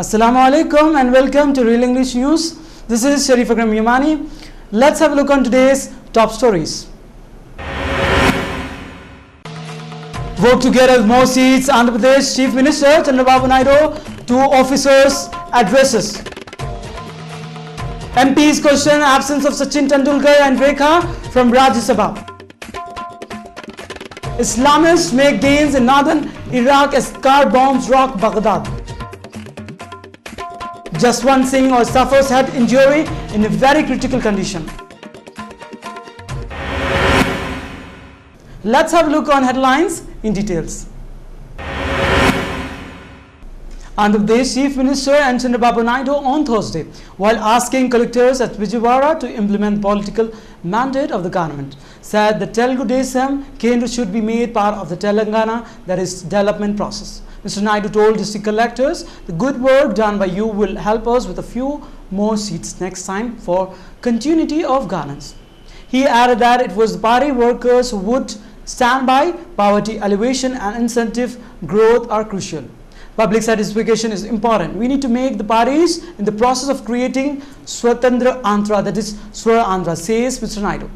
Assalamu alaikum and welcome to Real English News. This is Sharif Akram Yamani. Let's have a look on today's top stories. Vote to get more seats. Andhra Pradesh Chief Minister Chandrababu Naidu to officers addresses. MPs question absence of Sachin Tendulkar and Rekha from Rajya Sabha. Islamists make gains in northern Iraq as car bombs rock Baghdad. Jaswant Singh suffers head injury in a very critical condition. Let's have a look on headlines in details. Andhra Pradesh Chief Minister and Chandrababu Naidu on Thursday, while asking collectors at Vijayawada to implement the political mandate of the government, said the Telugu Desam Kendra should be made part of the Telangana, that is, development process. Mr. Naidu told district collectors, the good work done by you will help us with a few more seats next time for continuity of governance. He added that it was the party workers who would stand by. Poverty alleviation and incentive growth are crucial. Public satisfaction is important. We need to make the parties in the process of creating Swatandra Andhra, that is Swara Andhra, says Mr. Naidu.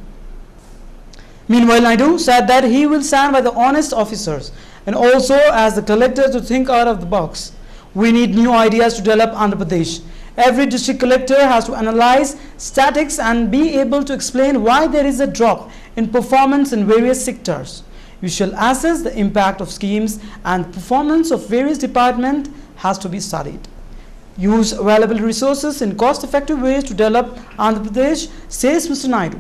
Meanwhile, Naidu said that he will stand by the honest officers and also as the collectors to think out of the box. We need new ideas to develop Andhra Pradesh. Every district collector has to analyze statistics and be able to explain why there is a drop in performance in various sectors. We shall assess the impact of schemes and performance of various departments has to be studied. Use available resources in cost-effective ways to develop Andhra Pradesh, says Mr. Naidu.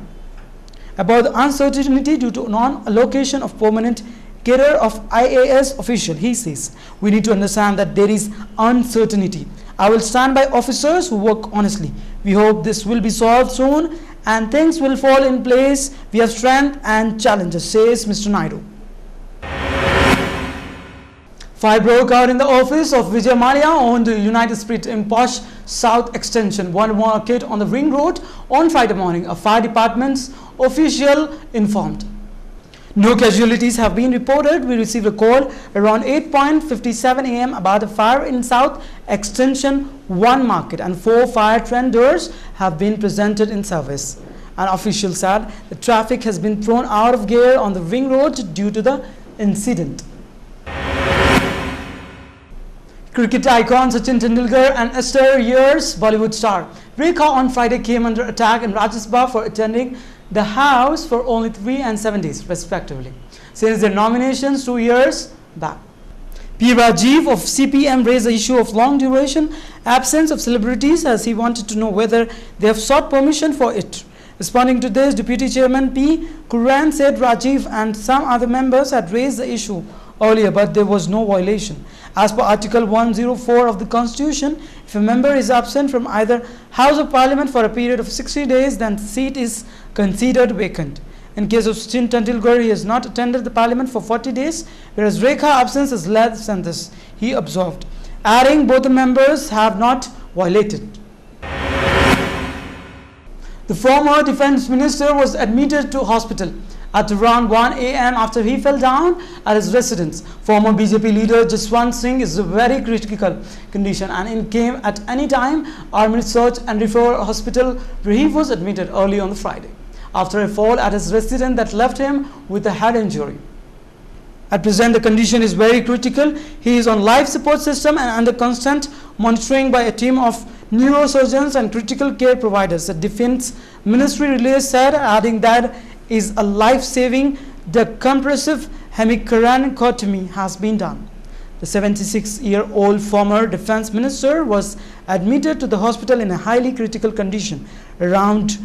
About the uncertainty due to non-allocation of permanent career of IAS official, he says, we need to understand that there is uncertainty. I will stand by officers who work honestly. We hope this will be solved soon and things will fall in place. We have strength and challenges, says Mr. Naidu. Fire broke out in the office of Vijay Mallya owned United Spirit in Posh South Extension, one market on the Ring Road on Friday morning, a fire department's official informed. No casualties have been reported. We received a call around 8:57 a.m. about a fire in South Extension 1 market and 4 fire tenders have been presented in service. An official said the traffic has been thrown out of gear on the Ring Road due to the incident. Cricket icon Sachin Tendulkar and Esther Years Bollywood star Rekha on Friday came under attack in Rajya Sabha for attending the House for only 3 and 7 days respectively since their nominations 2 years back. P. Rajiv of CPM raised the issue of long duration absence of celebrities as he wanted to know whether they have sought permission for it. Responding to this, Deputy Chairman P. Kuran said Rajiv and some other members had raised the issue earlier but there was no violation. As per Article 104 of the Constitution, if a member is absent from either House of Parliament for a period of 60 days, then the seat is considered vacant. In case of Sachin Tendulkar, he has not attended the Parliament for 40 days, whereas Rekha absence is less than this, he observed, adding both the members have not violated. The former Defence Minister was admitted to hospital at around 1 a.m. after he fell down at his residence. Former BJP leader Jaswant Singh is in a very critical condition and in came at any time Army Research and Referral Hospital where he was admitted early on the Friday after a fall at his residence that left him with a head injury. At present, the condition is very critical. He is on life support system and under constant monitoring by a team of neurosurgeons and critical care providers. The Defence Ministry release said, adding that is a life-saving decompressive hemichraniotomy has been done. The 76-year-old former defense minister was admitted to the hospital in a highly critical condition around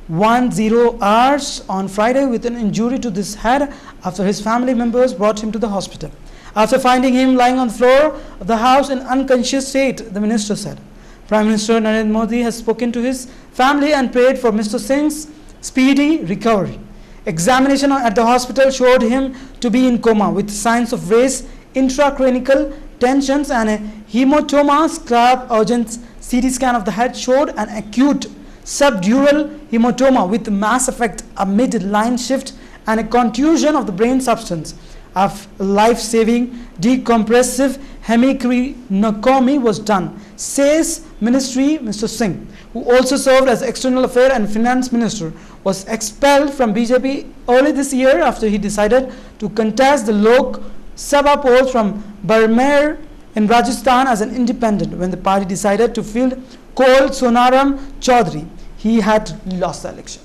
10 hours on Friday with an injury to his head after his family members brought him to the hospital. After finding him lying on the floor of the house in unconscious state, the minister said. Prime Minister Narendra Modi has spoken to his family and prayed for Mr. Singh's speedy recovery. Examination at the hospital showed him to be in coma with signs of raised intracranial tensions and a hematoma. Scalp urgent CT scan of the head showed an acute subdural hematoma with mass effect, a mid-line shift and a contusion of the brain substance. A life-saving decompressive Hemikri Nakomi was done, says Ministry Mr. Singh, who also served as External Affairs and Finance Minister, was expelled from BJP early this year after he decided to contest the Lok Sabha post from Barmer in Rajasthan as an independent. When the party decided to field Kol Sonaram Chaudhary, he had lost the election.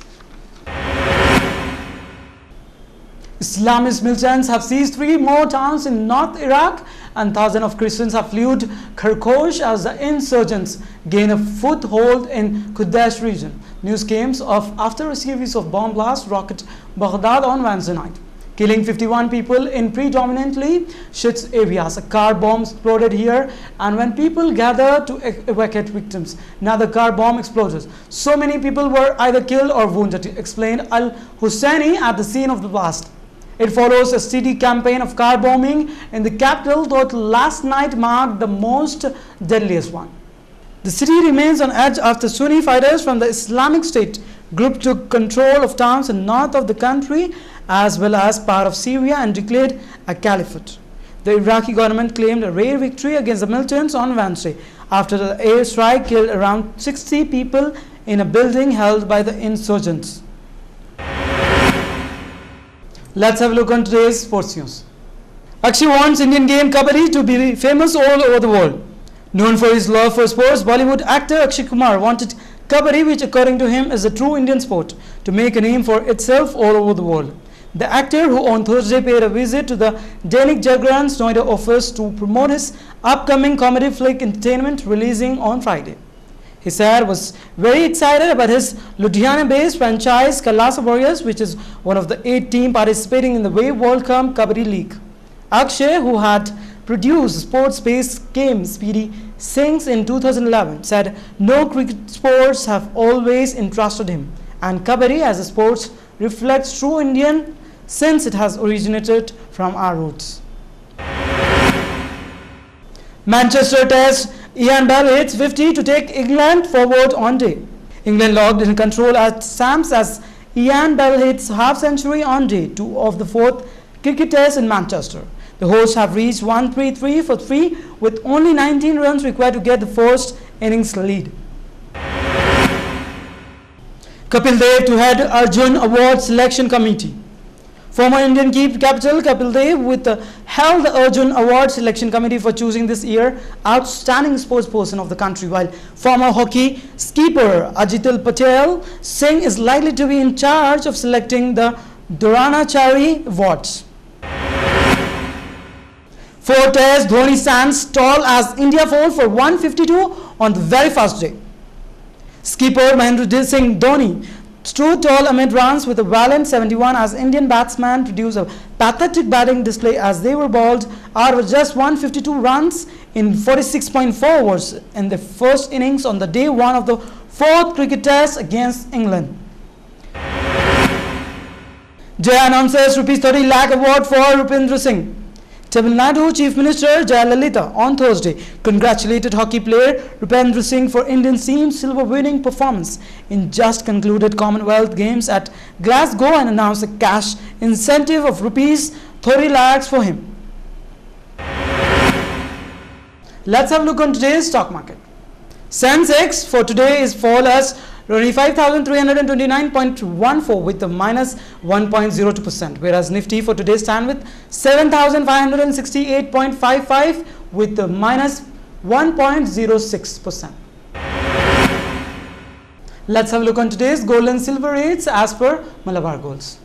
Islamist militants have seized 3 more towns in North Iraq, and thousands of Christians have fled Kharkov as the insurgents gain a foothold in Quds region. News came after a series of bomb blasts rocked Baghdad on Wednesday night, killing 51 people in predominantly Shiite areas. A car bomb exploded here, and when people gathered to evacuate victims, another car bomb exploded. So many people were either killed or wounded, explained Al-Husseini at the scene of the blast. It follows a steady campaign of car bombing in the capital, though last night marked the most deadliest one. The city remains on edge after Sunni fighters from the Islamic State group took control of towns in north of the country as well as part of Syria and declared a caliphate. The Iraqi government claimed a rare victory against the militants on Wednesday after the airstrike killed around 60 people in a building held by the insurgents. Let's have a look on today's sports news. Akshay wants Indian game Kabaddi to be famous all over the world. Known for his love for sports, Bollywood actor Akshay Kumar wanted Kabaddi, which according to him is a true Indian sport, to make a name for itself all over the world. The actor, who on Thursday paid a visit to the Dainik Jagran's Noida office to promote his upcoming comedy flick Entertainment releasing on Friday, he said was very excited about his Ludhiana-based franchise Kalasa Warriors, which is one of the 8 teams participating in the Wave World Cup Kabaddi League. Akshay, who had produced sports-based game Speedy Sings in 2011, said no cricket sports have always interested him, and Kabaddi as a sport reflects true Indian since it has originated from our roots. Manchester Test, Ian Bell hits 50 to take England forward on day. England logged in control at Sams as Ian Bell hits half-century on day 2 of the 4th cricket test in Manchester. The hosts have reached 133 for 3 with only 19 runs required to get the first innings lead. Kapil Dev to head Arjun Award Selection Committee. Former Indian capital Kapil Dev held the Arjun Award Selection Committee for choosing this year outstanding sports person of the country, while former hockey skipper Ajital Patel Singh is likely to be in charge of selecting the Dronacharya Awards. 4 tests, Dhoni stands tall as India fall for 152 on the very first day. Skipper Mahendra Singh Dhoni stood tall amid runs with a valiant 71 as Indian batsmen produced a pathetic batting display as they were bowled out of just 152 runs in 46.4 overs in the first innings on the day 1 of the 4th cricket test against England. Jaya announces ₹30 lakh award for Rupendra Singh. Tamil Nadu Chief Minister Jayalalitha on Thursday congratulated hockey player Rupendra Singh for Indian team's silver winning performance in just concluded Commonwealth Games at Glasgow and announced a cash incentive of ₹30 lakhs for him. Let's have a look on today's stock market. Sensex for today is fall as 25,329.14 with a minus 1.02%, whereas Nifty for today stand with 7,568.55 with a minus 1.06%. Let's have a look on today's gold and silver rates as per Malabar Golds.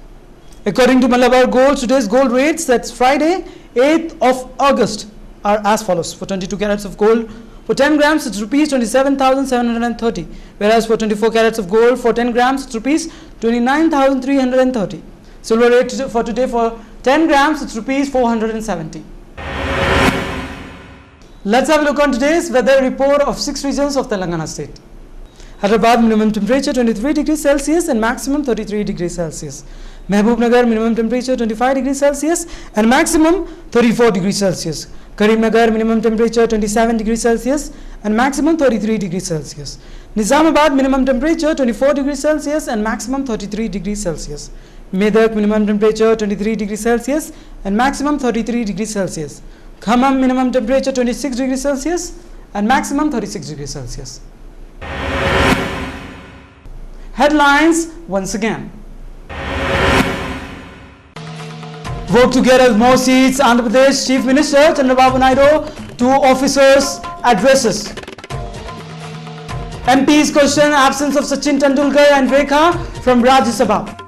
According to Malabar Gold, today's gold rates, that's Friday 8th of August, are as follows. For 22 carats of gold, for 10 grams it's rupees 27,730, whereas for 24 carats of gold for 10 grams it's rupees 29,330. Silver rate for today for 10 grams it's rupees 470. Let's have a look on today's weather report of 6 regions of Telangana state. Hyderabad minimum temperature 23 degrees Celsius and maximum 33 degrees Celsius. Mehbubnagar minimum temperature 25 degrees Celsius and maximum 34 degrees Celsius. Karimnagar minimum temperature 27 degrees Celsius and maximum 33 degrees Celsius. Nizamabad minimum temperature 24 degrees Celsius and maximum 33 degrees Celsius. Medak minimum temperature 23 degrees Celsius and maximum 33 degrees Celsius. Khammam minimum temperature 26 degrees Celsius and maximum 36 degrees Celsius. Headlines once again. Vote to get more seats. Andhra Pradesh Chief Minister Chandrababu Naidu to officers addresses. MPs question absence of Sachin Tendulkar and Rekha from Rajya Sabha.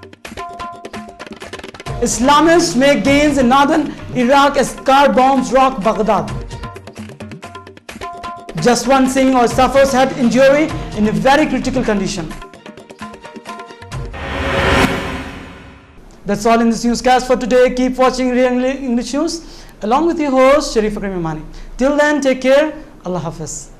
Islamists make gains in northern Iraq as car bombs rock Baghdad. Jaswant Singh suffers head injury in a very critical condition. That's all in this newscast for today. Keep watching Real English News along with your host Sharif Akram Imani. Till then, take care. Allah Hafiz.